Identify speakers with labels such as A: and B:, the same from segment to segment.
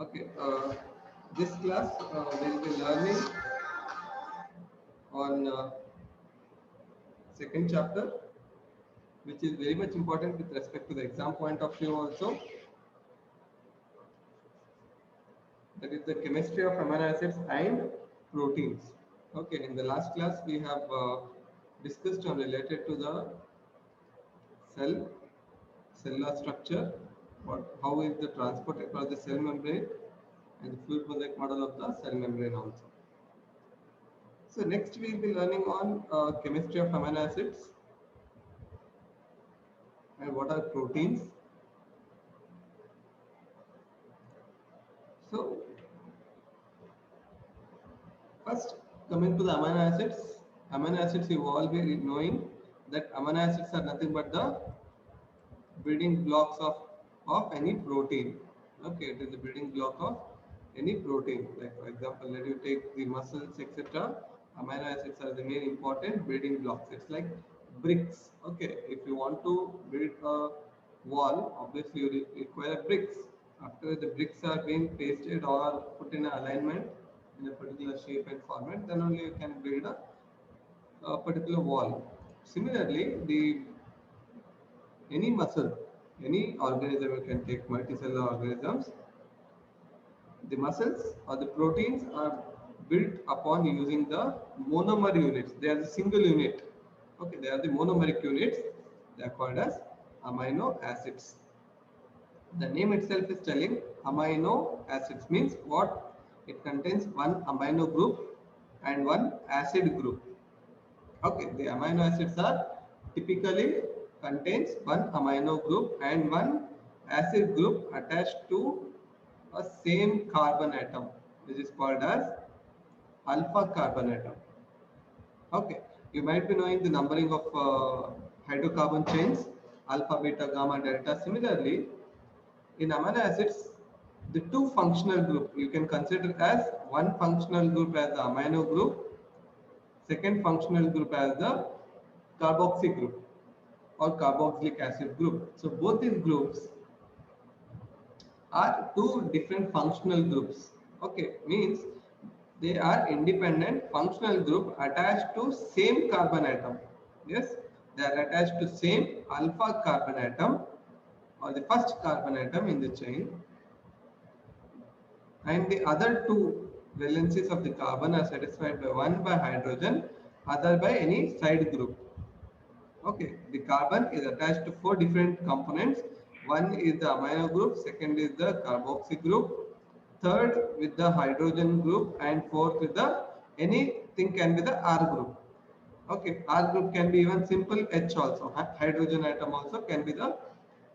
A: Okay, this class we'll be learning on second chapter, which is very much important with respect to the exam point of view also. That is the chemistry of amino acids and proteins. Okay, in the last class we have discussed on related to the cell, cellular structure, how is the transport across the cell membrane, and the fluid mosaic model of the cell membrane also. So next we will be learning on chemistry of amino acids and what are proteins. So first coming to the amino acids you all be knowing that amino acids are nothing but the building blocks of any protein. Okay, it is the building block of any protein. Like for example, let you take the muscles, etc. Amino acids are the main important building blocks. It's like bricks. Okay, if you want to build a wall, obviously you require bricks. After the bricks are being pasted or put in an alignment in a particular shape and format, then only you can build a particular wall. Similarly, the any muscle, any organism, you can take multicellular organisms, the muscles or the proteins are built upon using the monomer units. They are the single unit. Okay, they are the monomeric units. They are called as amino acids. The name itself is telling amino acids means what? It contains one amino group and one acid group. Okay, the amino acids are typically contains one amino group and one acid group attached to a same carbon atom, which is called as alpha carbon atom. Okay, you might be knowing the numbering of hydrocarbon chains, alpha, beta, gamma, delta. Similarly, in amino acids, the two functional group you can consider as one functional group as the amino group, second functional group as the carboxy group or carboxylic acid group. So both these groups are two different functional groups. Okay, means they are independent functional group attached to same carbon atom. Yes, they are attached to same alpha carbon atom or the first carbon atom in the chain, and the other two valencies of the carbon are satisfied by one by hydrogen, other by any side group. Okay, the carbon is attached to four different components. One is the amino group, second is the carboxy group, third with the hydrogen group, and fourth with the anything can be the R group. Okay, R group can be even simple H also. Hydrogen atom also can be the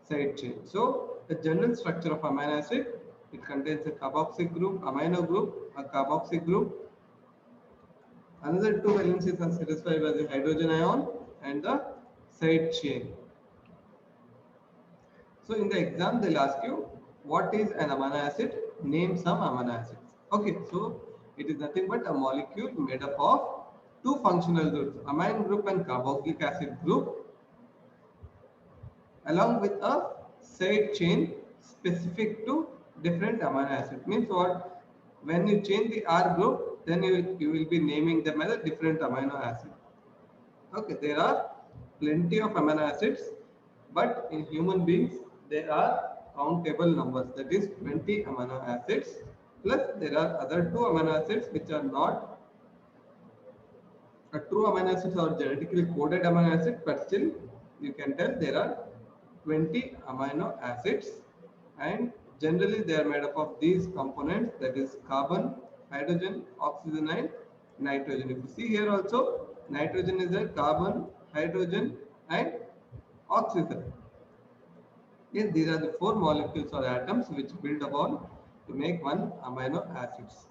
A: side chain. So the general structure of amino acid, it contains a carboxy group, amino group, a carboxy group. Another two valencies are satisfied by the hydrogen ion and the side chain. So in the exam, they'll ask you what is an amino acid? Name some amino acids. Okay, so it is nothing but a molecule made up of two functional groups, amine group and carboxylic acid group, along with a side chain specific to different amino acid. Means what? When you change the R group, then you will be naming them as a different amino acid. Okay, there are plenty of amino acids, but in human beings there are countable numbers, that is 20 amino acids, plus there are other two amino acids which are not a true amino acids or genetically coded amino acid, but still you can tell there are 20 amino acids, and generally they are made up of these components, that is carbon, hydrogen, oxygen and nitrogen. If you see here also, nitrogen is a carbon, hydrogen and oxygen. Yes, these are the four molecules or atoms which build upon to make one amino acids.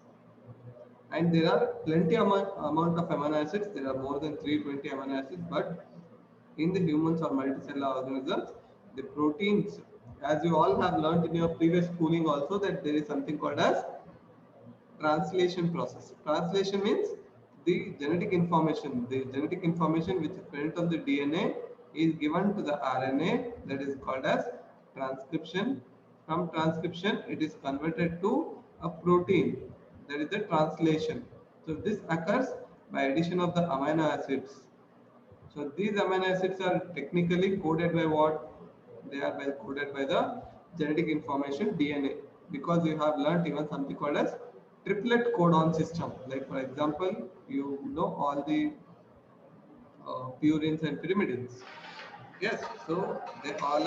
A: And there are plenty amount of amino acids. There are more than 320 amino acids, but in the humans or multicellular organisms, the proteins, as you all have learned in your previous schooling also, that there is something called as translation process. Translation means the genetic information. The genetic information which is present on the DNA is given to the RNA, that is called as transcription. From transcription, it is converted to a protein. That is the translation. So this occurs by addition of the amino acids. So these amino acids are technically coded by what? They are coded by the genetic information DNA, because you have learnt even something called as triplet codon system. Like for example, you know all the purines and pyrimidines. Yes, so they all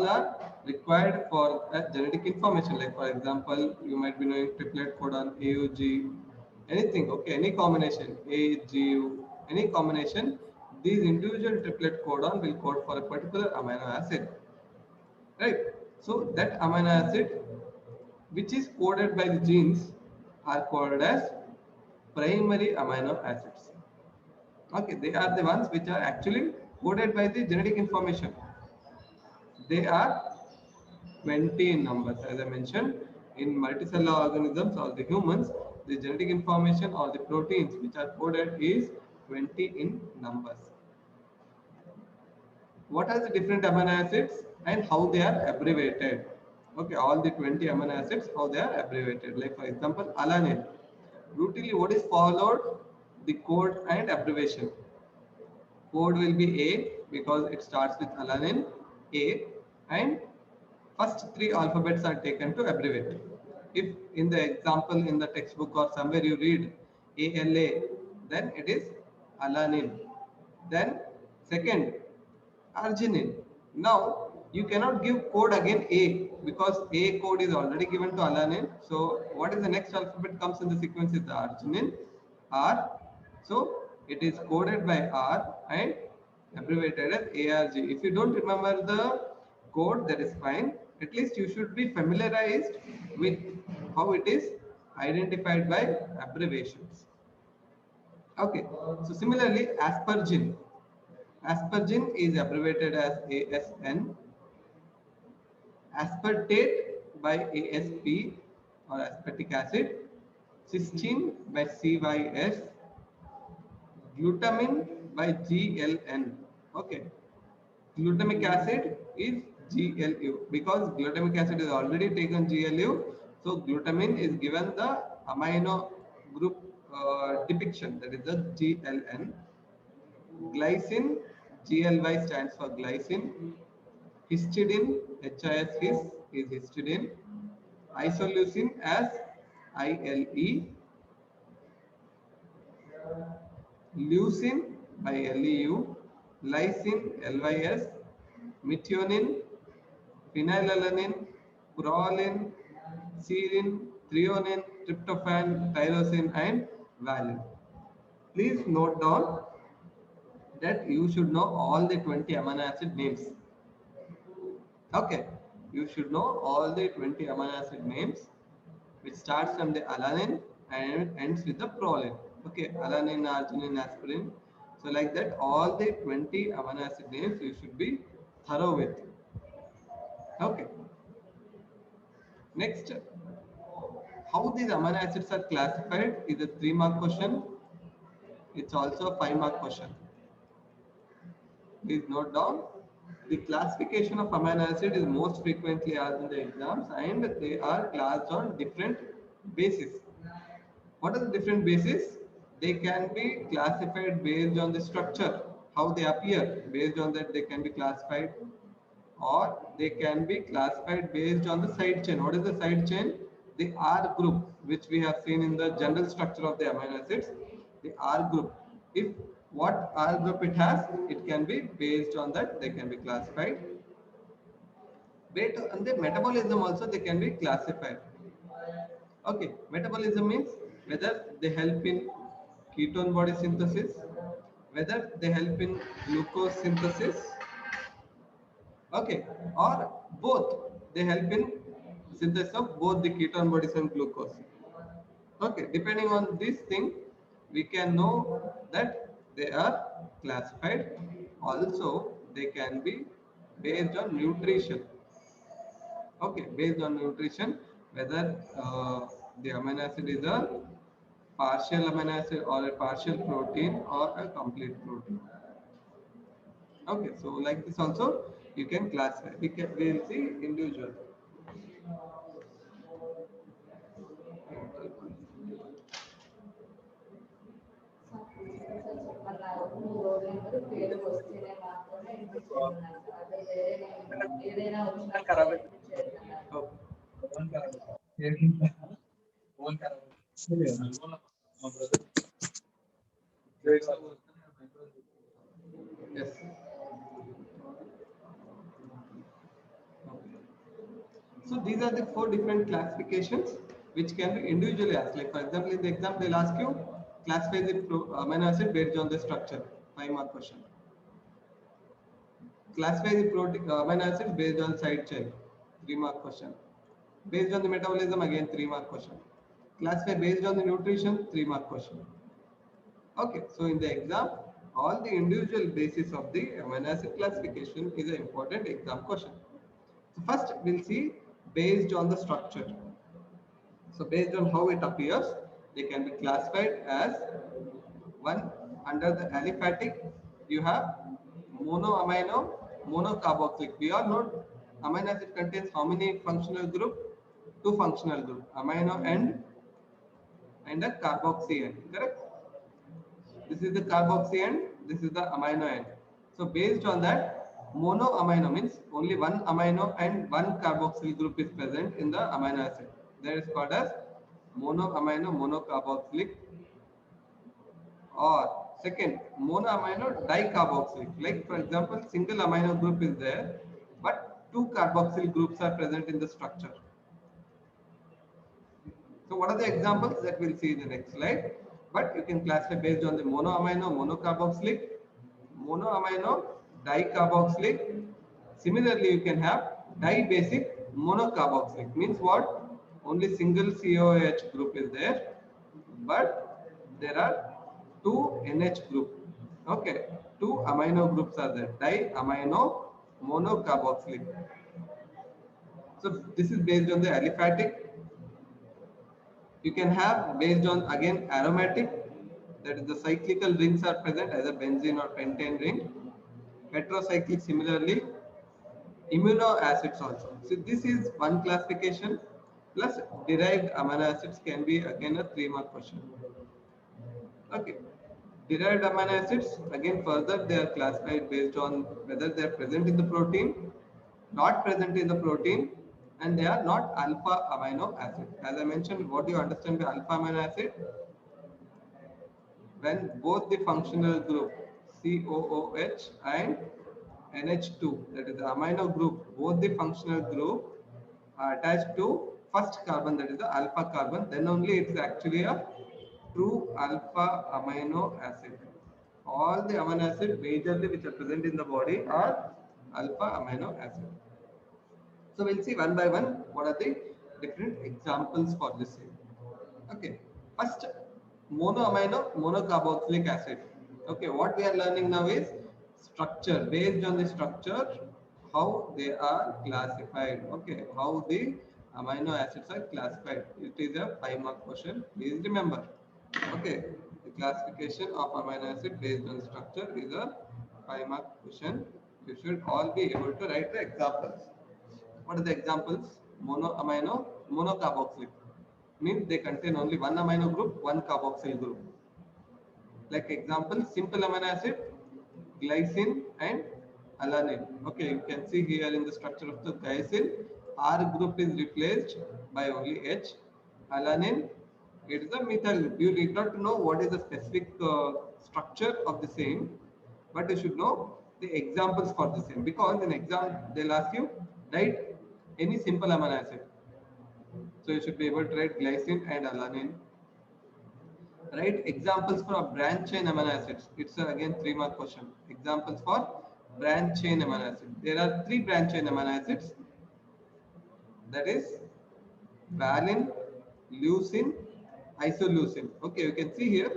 A: are required for genetic information. Like for example, you might be knowing triplet codon AUG, anything. Okay, any combination AGU, any combination. These individual triplet codon will code for a particular amino acid, right? So that amino acid, which is coded by the genes, are called as primary amino acids. Okay, they are the ones which are actually coded by the genetic information. They are 20 in numbers. As I mentioned, in multicellular organisms or the humans, the genetic information or the proteins which are coded is 20 in numbers. What are the different amino acids and how they are abbreviated? Okay, all the 20 amino acids, how they are abbreviated. Like for example, alanine. Routinely, what is followed? The code and abbreviation. Code will be A because it starts with alanine, A, and first three alphabets are taken to abbreviate. If in the example in the textbook or somewhere you read ALA, then it is alanine. Then second, arginine. Now you cannot give code again A because A code is already given to alanine. So what is the next alphabet comes in the sequence is the arginine, R. So it is coded by R and abbreviated as ARG. If you don't remember the code, that is fine. At least you should be familiarized with how it is identified by abbreviations. Okay, so similarly, aspergine. Aspergine is abbreviated as ASN. Aspartate by ASP or aspartic acid. Cysteine by CYS. Glutamine by GLN. Okay, glutamic acid is GLU because glutamic acid is already taken GLU. So glutamine is given the amino group depiction, that is the GLN. Glycine, GLY stands for glycine. Histidine, HIS is histidine. Isoleucine as ILE. Leucine by LEU. Lysine, LYS. Methionine, phenylalanine, proline, serine, threonine, tryptophan, tyrosine, and valine. Please note down that you should know all the 20 amino acid names. Okay, you should know all the 20 amino acid names, which starts from the alanine and ends with the proline. Okay, alanine, arginine, aspirin. So like that, all the 20 amino acid names you should be thorough with. Okay. Next, how these amino acids are classified is a 3-mark question. It's also a 5-mark question. Please note down. The classification of amino acid is most frequently asked in the exams, and they are classed on different bases. What are the different bases? They can be classified based on the structure, how they appear. Based on that, they can be classified, or they can be classified based on the side chain. What is the side chain? The R group, which we have seen in the general structure of the amino acids. The R group. If what R group it has, it can be based on that, they can be classified. Based on the metabolism also, they can be classified. Okay, metabolism means whether they help in ketone body synthesis, whether they help in glucose synthesis, okay, or both. They help in synthesis of both the ketone bodies and glucose. Okay, depending on this thing, we can know that they are classified. Also, they can be based on nutrition. Okay, based on nutrition, whether the amino acid is a partial amino acid or a partial protein or a complete protein. Okay, so like this also, you can classify. We will see individual. Yes. So these are the 4 different classifications which can be individually asked. Like for example, in the exam they'll ask you classify the amino acid based on the structure. 5-mark question. Classify the protein amino acid based on side chain. 3-mark question. Based on the metabolism, again 3-mark question. Classify based on the nutrition, 3-mark question. Okay, so in the exam, all the individual basis of the amino acid classification is an important exam question. So first we'll see based on the structure. So based on how it appears, they can be classified as one under the aliphatic. You have monoamino, monocarboxylic. We all know amino acid contains how many functional group? 2 functional group, amino and a carboxy end. Correct? This is the carboxy end. This is the amino end. So based on that, monoamino means only one amino and one carboxyl group is present in the amino acid. That is called as monoamino monocarboxylic, or second monoamino dicarboxylic. Like for example, single amino group is there, but 2 carboxyl groups are present in the structure. So what are the examples that we'll see in the next slide? But you can classify based on the monoamino monocarboxylic, monoamino dicarboxylic. Similarly, you can have dibasic monocarboxylic. Means what? Only single COH group is there, but there are 2 NH group. Okay, 2 amino groups are there. Diamino monocarboxylic. So this is based on the aliphatic. You can have based on again aromatic, that is the cyclical rings are present as a benzene or pentane ring. Heterocyclic similarly, amino acids also. So this is one classification, plus derived amino acids can be again a 3-mark question. Okay. Derived amino acids, again further they are classified based on whether they are present in the protein, not present in the protein, and they are not alpha amino acid. As I mentioned, what do you understand by alpha amino acid? When both the functional group COOH and NH2, that is the amino group, both the functional group are attached to first carbon, that is the alpha carbon, then only it is actually a true alpha amino acid. All the amino acids majorly which are present in the body are alpha amino acid. So we'll see one by one what are the different examples for this. Okay, first monoamino monocarboxylic acid. Okay, what we are learning now is structure. Based on the structure, how they are classified. Okay, how the amino acids are classified. It is a 5-mark question. Please remember. Okay, the classification of amino acid based on structure is a 5-mark question. You should all be able to write the examples. What are the examples? Monoamino monocarboxylic means they contain only one amino group, one carboxyl group. Like example, simple amino acid, glycine and alanine. Okay, you can see here in the structure of the glycine, R group is replaced by only H. Alanine, it is a methyl group. You need not to know what is the specific structure of the same, but you should know the examples for the same, because in exam they'll ask you write any simple amino acid. So you should be able to write glycine and alanine. Write examples for branch chain amino acids. It's again 3-mark question. Examples for branch chain amino acids. There are 3 branch chain amino acids. That is valine, leucine, isoleucine. Okay, you can see here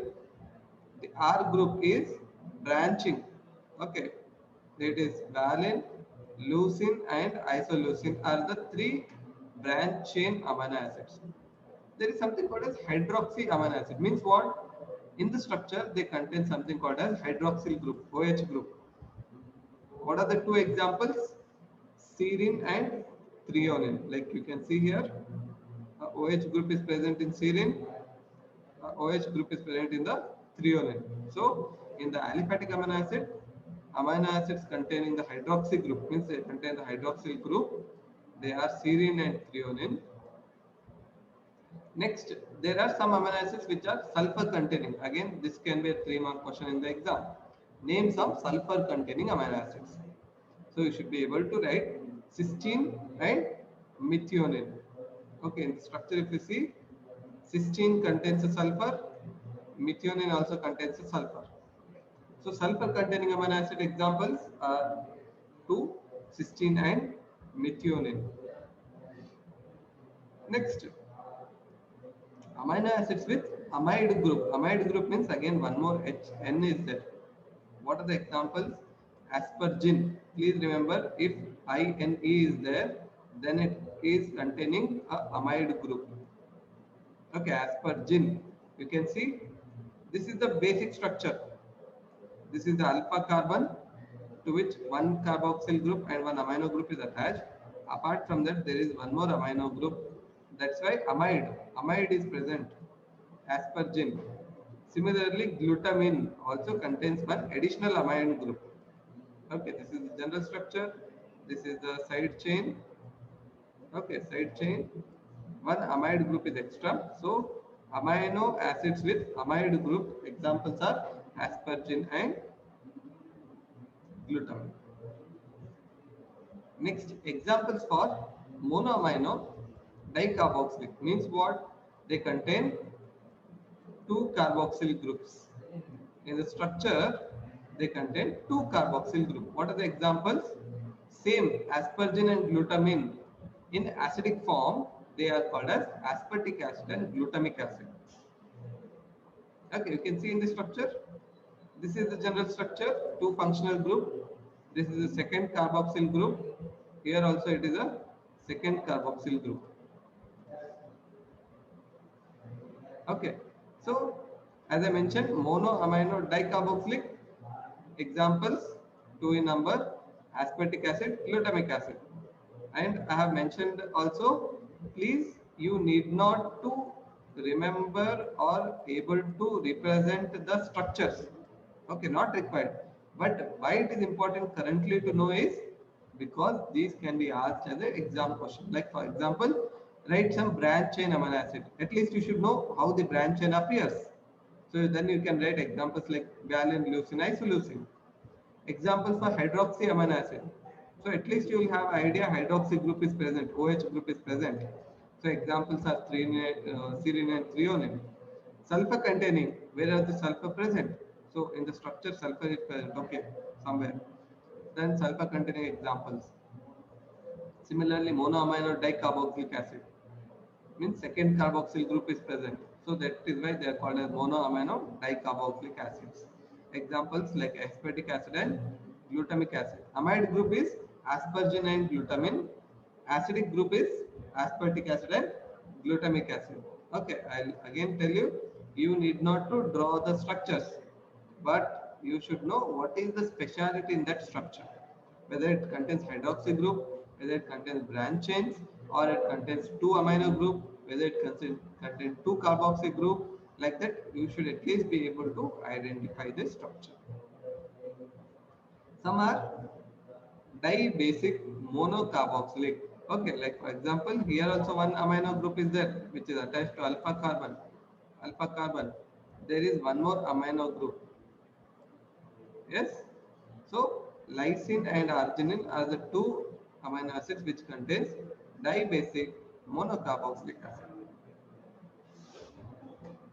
A: the R group is branching. Okay, it is valine, leucine and isoleucine are the 3 branch chain amino acids. There is something called as hydroxy amino acid. Means what? In the structure they contain something called as hydroxyl group, OH group. What are the 2 examples? serine and threonine. Like you can see here, OH group is present in serine, OH group is present in the threonine. So in the aliphatic amino acids containing the hydroxy group means they contain the hydroxyl group. They are serine and threonine. Next, there are some amino acids which are sulfur containing. Again, this can be a 3-mark question in the exam. Name some sulfur containing amino acids. So you should be able to write cysteine and methionine. Okay, in the structure if you see, cysteine contains a sulfur, methionine also contains a sulfur. So sulfur containing amino acid examples are 2, cysteine and methionine. Next, amino acids with amide group. Amide group means again one more H, N is there. What are the examples? Aspergine. Please remember, if INE is there, then it is containing a amide group. Okay, aspergine. You can see this is the basic structure. This is the alpha carbon to which one carboxyl group and one amino group is attached. Apart from that, there is one more amino group. That's why amide is present. Aspergine. Similarly, glutamine also contains one additional amine group. Okay, this is the general structure. This is the side chain. Okay, side chain. One amide group is extra. So, amino acids with amide group examples are aspergine and glutamine. Next, examples for monoamino dicarboxylic means what? They contain two carboxyl groups. In the structure, they contain two carboxyl group. What are the examples? Same, aspergine and glutamine. In acidic form, they are called as aspartic acid and glutamic acid. Okay, you can see in the structure. This is the general structure, two functional group. This is the second carboxyl group. Here also it is a second carboxyl group. Okay, so as I mentioned, monoamino dicarboxylic examples, two in number, aspartic acid, glutamic acid. And I have mentioned also, please, you need not to remember or able to represent the structures. Okay, not required. But why it is important currently to know is because these can be asked as an exam question. Like for example, write some branch chain amino acid. At least you should know how the branch chain appears. So then you can write examples like valine, leucine, isoleucine. Examples for hydroxy amino acid. So at least you will have idea hydroxy group is present, OH group is present. So examples are serine and threonine. Sulfur containing, where are the sulfur present? So in the structure sulfur is present, okay, somewhere. Then sulfur containing examples. Similarly, monoamino dicarboxylic acid means second carboxyl group is present. So that is why they are called as monoamino dicarboxylic acids. Examples like aspartic acid and glutamic acid. Amide group is aspergine and glutamine. Acidic group is aspartic acid and glutamic acid. Okay, I'll again tell you, you need not to draw the structures, but you should know what is the speciality in that structure. Whether it contains hydroxy group, whether it contains branch chains, or it contains two amino group, whether it contains two carboxy group, like that you should at least be able to identify the structure. Some are dibasic monocarboxylic. Okay, like for example, here also one amino group is there which is attached to alpha carbon. Alpha carbon. There is one more amino group. Yes. So lysine and arginine are the two amino acids which contains dibasic monocarboxylic acid.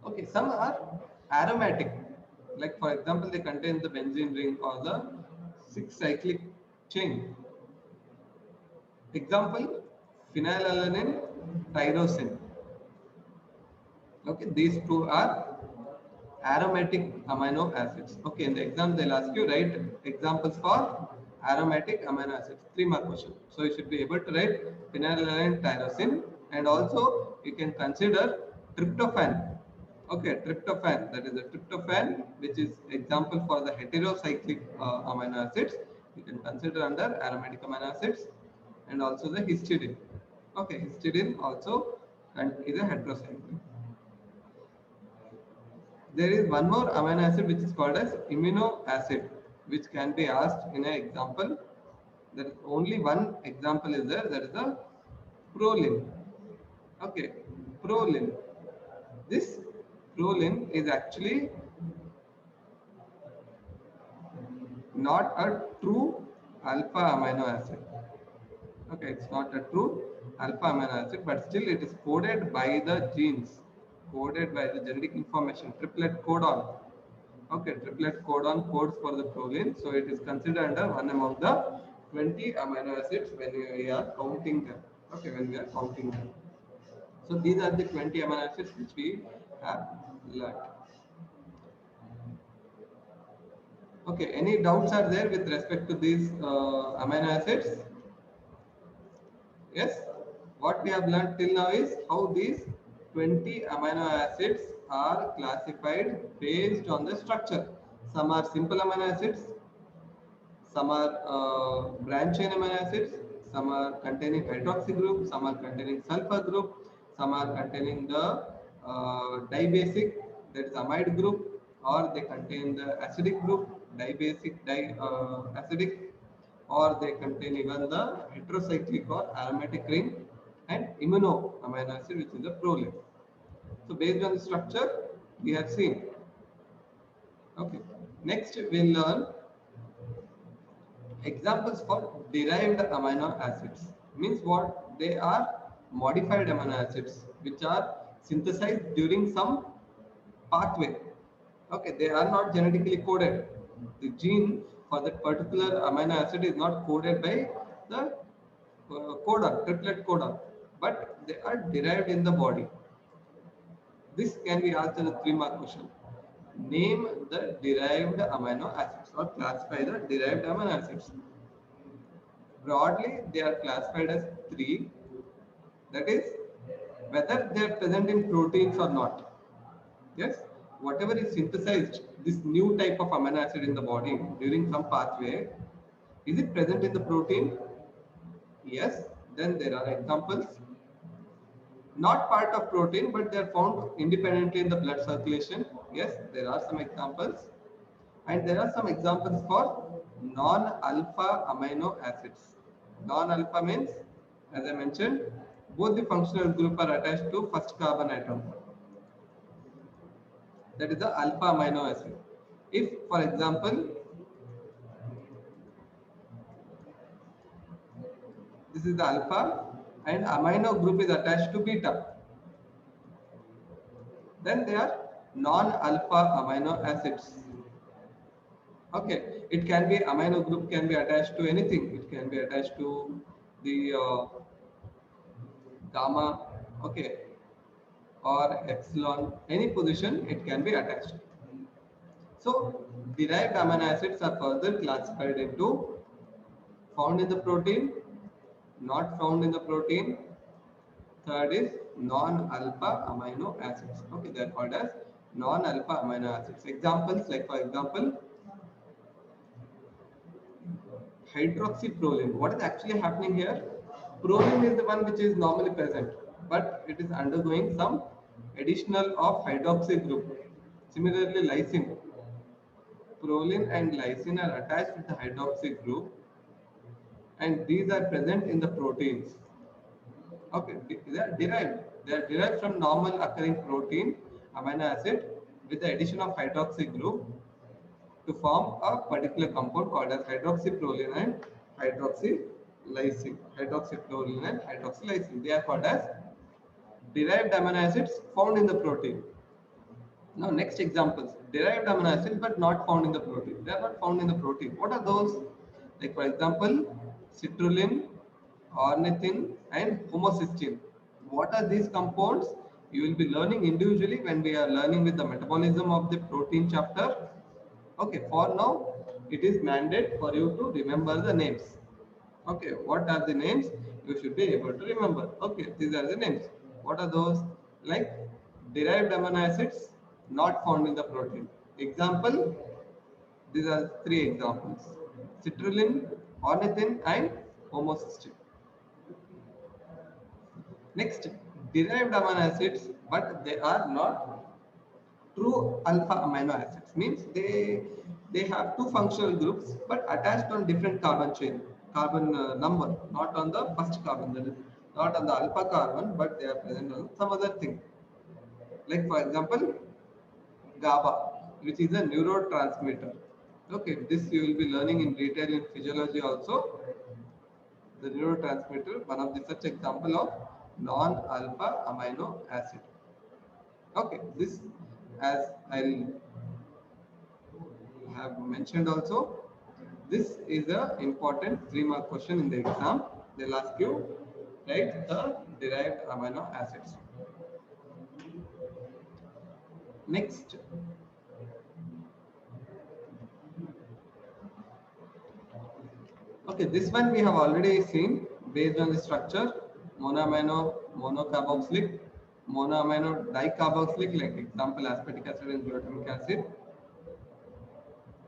A: Okay, some are aromatic. Like for example, they contain the benzene ring or the 6-cyclic chain. Example, phenylalanine, tyrosine. Okay, these two are aromatic amino acids. Okay, in the exam they'll ask you write examples for aromatic amino acids. 3-mark question. So you should be able to write phenylalanine, tyrosine, and also you can consider tryptophan. Okay, tryptophan, that is the tryptophan, which is example for the heterocyclic amino acids. You can consider under aromatic amino acids. and also the histidine. Okay, histidine also and is a heterocycline. There is one more amino acid which is called as amino acid, which can be asked in an example. There is only one example is there, that is the proline. Okay, proline. This proline is actually not a true alpha amino acid. Okay, it's not a true alpha amino acid, but still it is coded by the genes, coded by the genetic information, triplet codon. Okay, triplet codon codes for the proline, so it is considered under one among the 20 amino acids when we are counting them. Okay, when we are counting them. So these are the 20 amino acids which we have learned. Okay, any doubts are there with respect to these amino acids? Yes, what we have learned till now is how these 20 amino acids are classified based on the structure. Some are simple amino acids, some are branch chain amino acids, some are containing hydroxy group, some are containing sulfur group, some are containing the dibasic, that is amide group, or they contain the acidic group, dibasic, acidic, or they contain even the heterocyclic or aromatic ring, and immuno amino acid, which is the proline. So based on the structure we have seen. Okay, next we'll learn examples for derived amino acids. Means what? They are modified amino acids which are synthesized during some pathway. Okay, they are not genetically coded. The gene for that particular amino acid is not coded by the codon, triplet codon, but they are derived in the body. This can be asked as a 3-mark question. Name the derived amino acids or classify the derived amino acids. Broadly, they are classified as 3. That is, whether they are present in proteins or not. Yes, whatever is synthesized, this new type of amino acid in the body during some pathway, is it present in the protein? Yes, then there are examples. Not part of protein, but they are found independently in the blood circulation. Yes, there are some examples. And there are some examples for non-alpha amino acids. Non-alpha means, as I mentioned, both the functional group are attached to first carbon atom. That is the alpha amino acid. If, for example, this is the alpha and amino group is attached to beta, then they are non-alpha amino acids. Okay, it can be amino group can be attached to anything. It can be attached to the gamma, okay, or epsilon, any position it can be attached. So derived amino acids are further classified into found in the protein, not found in the protein. Third is non-alpha amino acids. Okay, they are called as non-alpha amino acids. Examples, like for example, hydroxyproline. What is actually happening here? Proline is the one which is normally present, but it is undergoing some additional of hydroxy group. Similarly, lysine. Proline and lysine are attached with the hydroxy group, and these are present in the proteins. Okay, they are derived. They are derived from normal occurring protein amino acid with the addition of hydroxy group to form a particular compound called as hydroxyproline and hydroxylysine. Hydroxyproline and hydroxylysine. They are called as derived amino acids found in the protein. Now, next examples, derived amino acids but not found in the protein. They are not found in the protein. What are those? Like for example, citrulline, ornithine, and homocysteine. What are these compounds? You will be learning individually when we are learning with the metabolism of the protein chapter. Okay, for now, it is mandate for you to remember the names. Okay, what are the names? You should be able to remember. Okay, these are the names. What are those? Like derived amino acids not found in the protein. Example, these are 3 examples: citrulline, ornithine, and homocysteine. Next, derived amino acids, but they are not true alpha amino acids. Means they have two functional groups, but attached on different carbon chain, carbon number, not on the first carbon. That is not on the alpha carbon, but they are present on some other thing. Like for example, GABA, which is a neurotransmitter. Okay, this you will be learning in detail in physiology also. The neurotransmitter, one of the such example of non-alpha amino acid. Okay, this as I'll have mentioned also, this is a important 3-mark question in the exam. They'll ask you write the derived amino acids. Next, okay, this one we have already seen based on the structure monoamino monocarboxylic, monoamino dicarboxylic, like example aspartic acid and glutamic acid.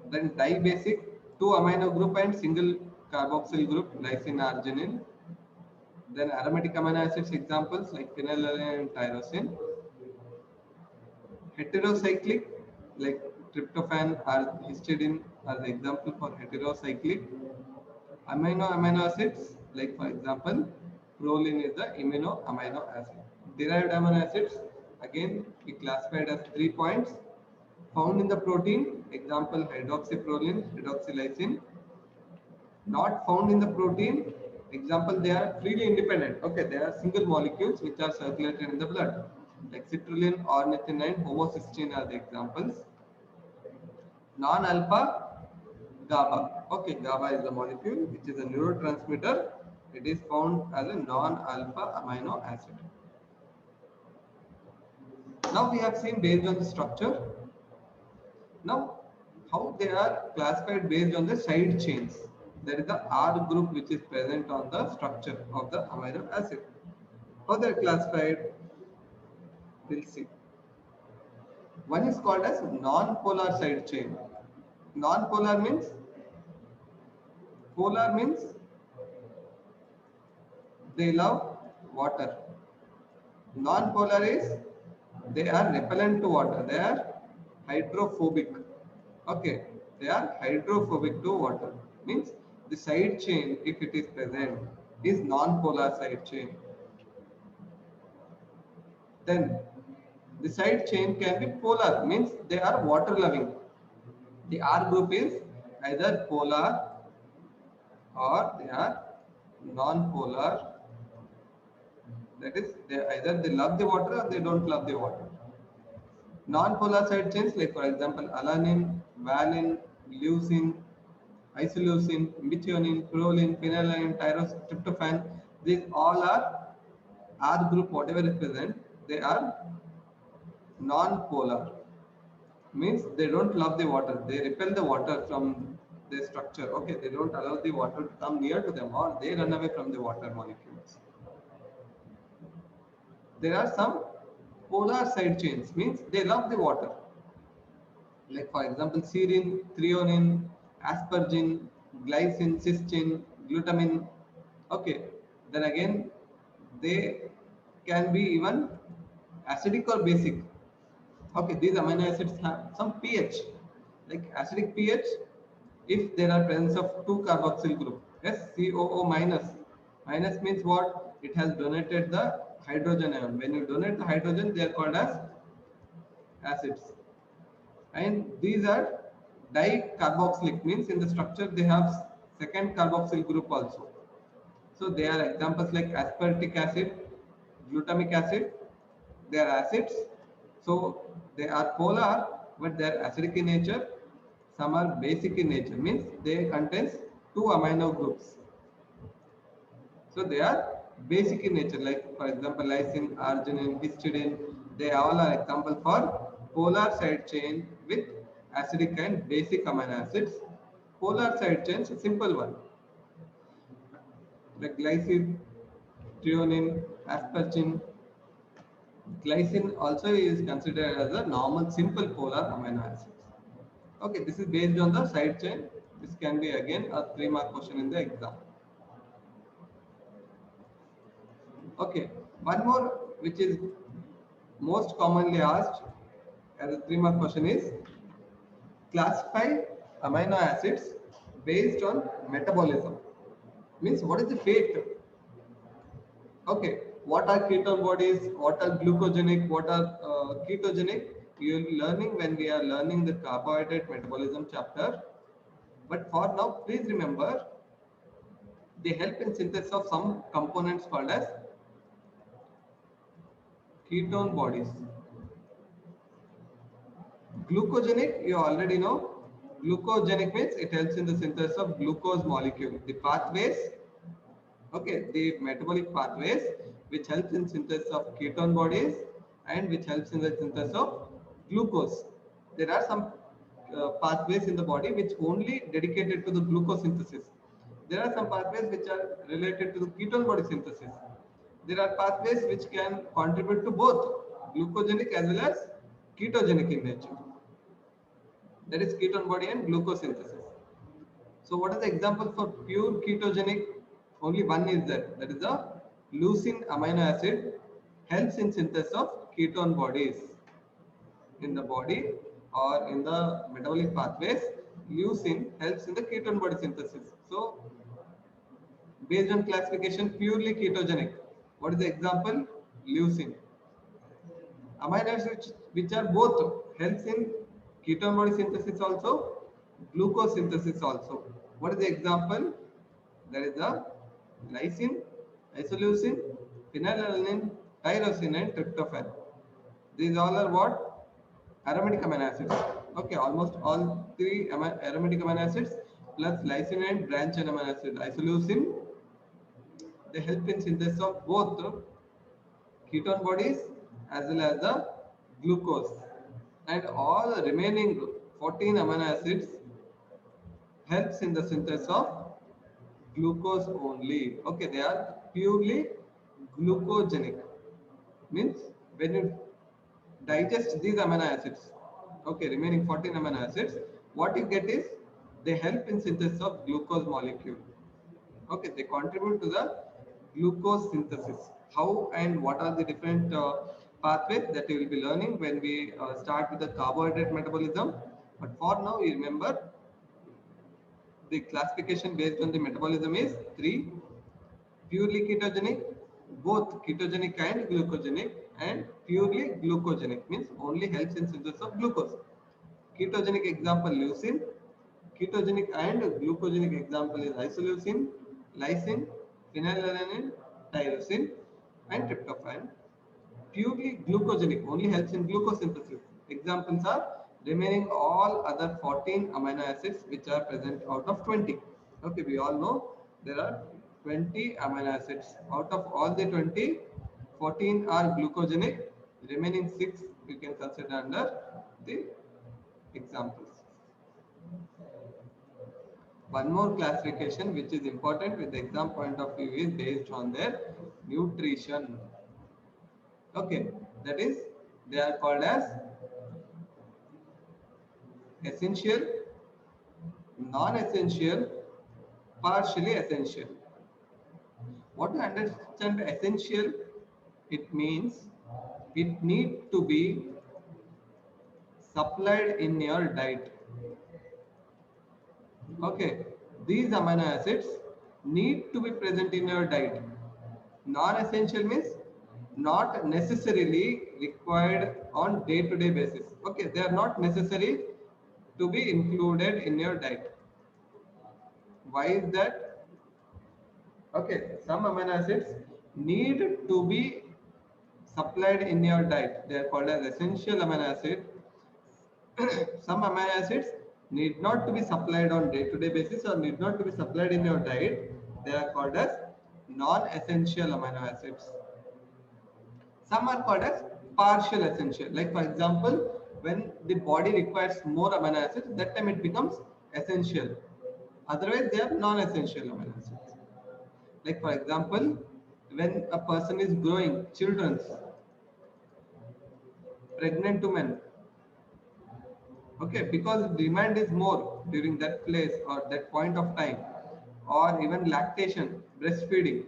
A: Then dibasic, two amino group and single carboxyl group, lysine, arginine. Then aromatic amino acids examples like phenylalanine and tyrosine. Heterocyclic like tryptophan or histidine are the example for heterocyclic. Amino acids like for example proline is the amino acid. Derived amino acids again we classified as 3 points. Found in the protein, example hydroxyproline, hydroxylysine. Not found in the protein, example they are freely independent. Okay, they are single molecules which are circulated in the blood. Like citrulline, ornithine and homocysteine are the examples. Non-alpha, GABA. Okay, GABA is the molecule which is a neurotransmitter. It is found as a non-alpha amino acid. Now we have seen based on the structure. Now, how they are classified based on the side chains. That is the R group which is present on the structure of the amino acid. How they are classified, we'll see. One is called as non-polar side chain. Non-polar means, polar means they love water. Non-polar is they are repellent to water. They are hydrophobic. Okay, they are hydrophobic to water. Means the side chain, if it is present, is non-polar side chain. Then the side chain can be polar, means they are water loving. The R group is either polar or they are non-polar. That is, either they love the water or they don't love the water. Non-polar side chains like for example alanine, valine, leucine, isoleucine, methionine, proline, phenylalanine, tyrosine, tryptophan. These all are R group, whatever is present, they are non-polar. Means they don't love the water. They repel the water from their structure. Okay, they don't allow the water to come near to them or they run away from the water molecules. There are some polar side chains, means they love the water. Like for example, serine, threonine, aspargine, glycine, cysteine, glutamine. Okay, then again, they can be even acidic or basic. Okay, these amino acids have some pH, like acidic pH. If there are presence of two carboxyl group, yes, COO minus. Minus means what? It has donated the hydrogen ion. When you donate the hydrogen, they are called as acids. And these are dicarboxylic, means in the structure they have second carboxyl group also. So they are examples like aspartic acid, glutamic acid. They are acids, so they are polar but they are acidic in nature. Some are basic in nature, means they contains two amino groups. So they are basic in nature, like for example lysine, arginine, histidine. They all are example for polar side chain with acidic and basic amino acids. Polar side chains, a simple one, like glycine, threonine, aspargine. Glycine also is considered as a normal simple polar amino acids. Okay, this is based on the side chain. This can be again a 3-mark question in the exam. Okay, one more which is most commonly asked as a 3 mark question is classify amino acids based on metabolism. Means what is the fate? Okay, what are ketone bodies? What are glucogenic? What are ketogenic? You're learning when we are learning the carbohydrate metabolism chapter. But for now, please remember they help in synthesis of some components called as ketone bodies. Glucogenic, you already know. Glucogenic means it helps in the synthesis of glucose molecule. The pathways, okay, the metabolic pathways which helps in synthesis of ketone bodies and which helps in the synthesis of glucose. There are some pathways in the body which only dedicated to the glucose synthesis. There are some pathways which are related to the ketone body synthesis. There are pathways which can contribute to both glucogenic as well as ketogenic in nature. That is ketone body and glucose synthesis. So what is the example for pure ketogenic? Only one is there. That is the leucine amino acid helps in synthesis of ketone bodies in the body or in the metabolic pathways. Leucine helps in the ketone body synthesis. So based on classification, purely ketogenic. What is the example? Leucine. Amino acids which are both helps in ketone body synthesis also, glucose synthesis also. What is the example? There is the lysine, isoleucine, phenylalanine, tyrosine and tryptophan. These all are what? Aromatic amino acids. Okay, almost all three aromatic amino acids plus lysine and branch chain amino acid isoleucine, they help in synthesis of both ketone bodies as well as the glucose, and all the remaining 14 amino acids helps in the synthesis of glucose only. Okay, they are purely glucogenic. Means when you digest these amino acids, okay, remaining 14 amino acids, what you get is they help in synthesis of glucose molecule. Okay, they contribute to the glucose synthesis. How and what are the different pathways that you will be learning when we start with the carbohydrate metabolism. But for now, you remember the classification based on the metabolism is 3: purely ketogenic, both ketogenic and glucogenic, and purely glucogenic means only helps in synthesis of glucose. Ketogenic example leucine, ketogenic and glucogenic example is isoleucine, lysine, phenylalanine, tyrosine, and tryptophan. Purely glucogenic only helps in glucose synthesis. Examples are remaining all other 14 amino acids which are present out of 20. Okay, we all know there are 20 amino acids. Out of all the 20, 14 are glucogenic. Remaining 6 we can consider under the examples. One more classification which is important with the exam point of view is based on their nutrition. Okay, that is they are called as essential, non-essential, partially essential. What do you understand essential? It means it need to be supplied in your diet. Okay, these amino acids need to be present in your diet. Non-essential means not necessarily required on day-to-day basis. Okay, they are not necessary to be included in your diet. Why is that? Okay, some amino acids need to be supplied in your diet. They are called as essential amino acid. Some amino acids need not to be supplied on day-to-day basis or need not to be supplied in your diet. They are called as non-essential amino acids. Some are called as partial essential. Like for example, when the body requires more amino acids, that time it becomes essential. Otherwise, they are non-essential amino acids. Like for example, when a person is growing, children, pregnant women, okay, because demand is more during that place or that point of time, or even lactation, breastfeeding.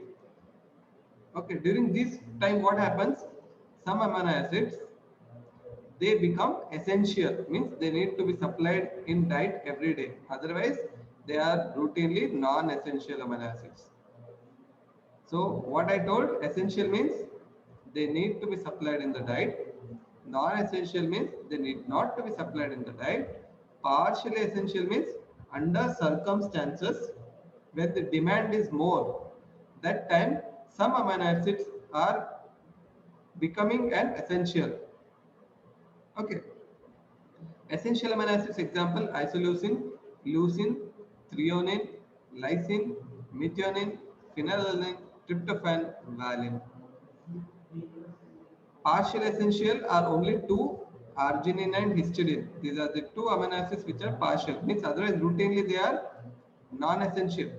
A: Okay, during this time what happens? Some amino acids, they become essential, means they need to be supplied in diet every day. Otherwise, they are routinely non-essential amino acids. So what I told, essential means they need to be supplied in the diet. Non-essential means they need not to be supplied in the diet. Partially essential means under circumstances when the demand is more, that time some amino acids are becoming an essential. Okay. Essential amino acids example isoleucine, leucine, threonine, lysine, methionine, phenylalanine, tryptophan, valine. Partial essential are only two, arginine and histidine. These are the two amino acids which are partial. Means otherwise routinely they are non-essential.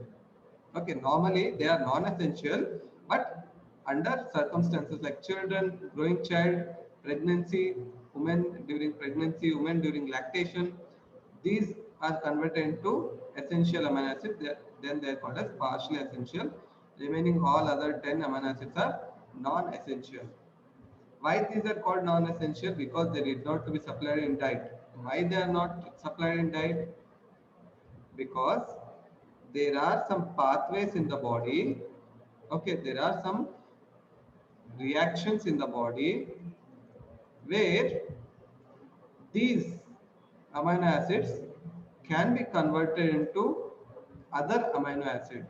A: Okay, normally they are non-essential, but under circumstances like children, growing child, pregnancy, women during pregnancy, women during lactation, these are converted into essential amino acids. Then they are called as partially essential. Remaining all other 10 amino acids are non-essential. Why these are called non-essential? Because they need not to be supplied in diet. Why they are not supplied in diet? Because there are some pathways in the body. Okay, there are some reactions in the body where these amino acids can be converted into other amino acid.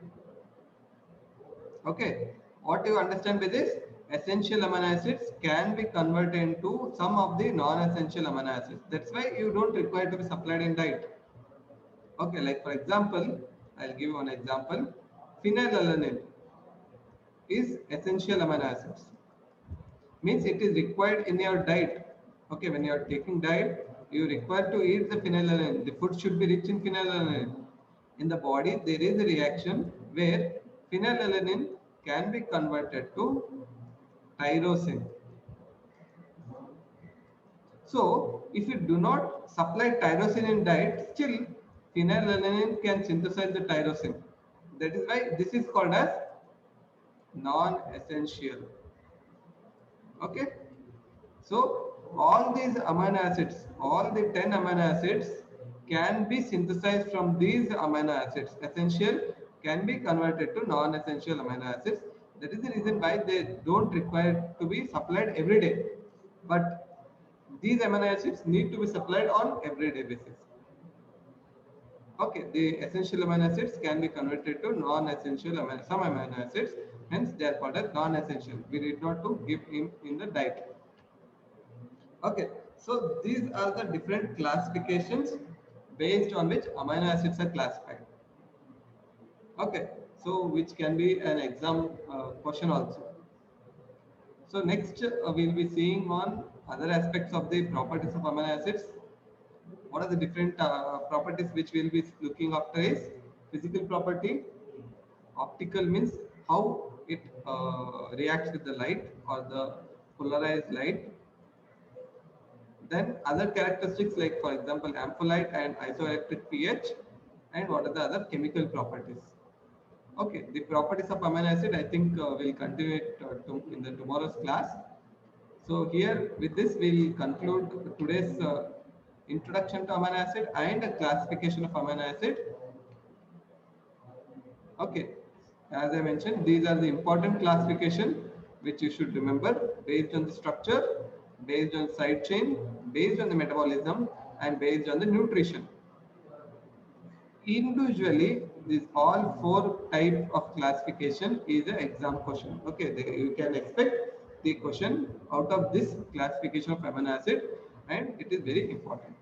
A: Okay, what you understand by this? Essential amino acids can be converted into some of the non-essential amino acids. That's why you don't require to be supplied in diet. Okay, like for example, I'll give you one example. Phenylalanine is essential amino acids. Means it is required in your diet. Okay, when you are taking diet, you require to eat the phenylalanine. The food should be rich in phenylalanine. In the body, there is a reaction where phenylalanine can be converted to tyrosine. So, if you do not supply tyrosine in diet, still phenylalanine can synthesize the tyrosine. That is why this is called as non-essential. Okay. So, all these amino acids, all the 10 amino acids can be synthesized from these amino acids. Essential can be converted to non-essential amino acids. That is the reason why they don't require to be supplied every day. But these amino acids need to be supplied on everyday basis. Okay, the essential amino acids can be converted to non-essential some amino acids. Hence, they are called as non-essential. We need not to give in the diet. Okay, so these are the different classifications based on which amino acids are classified. Okay, so which can be an exam question also. So next we'll be seeing on other aspects of the properties of amino acids. What are the different properties which we'll be looking after is physical property, optical means how it reacts with the light or the polarized light. Then other characteristics like for example ampholyte and isoelectric pH, and what are the other chemical properties. Okay, the properties of amino acid I think we'll continue it in the tomorrow's class. So here with this we'll conclude today's introduction to amino acid and a classification of amino acid. Okay, as I mentioned, these are the important classification which you should remember based on the structure, based on side chain, based on the metabolism, and based on the nutrition. Individually, these all four types of classification is an exam question. Okay, you can expect the question out of this classification of amino acid, and it is very important.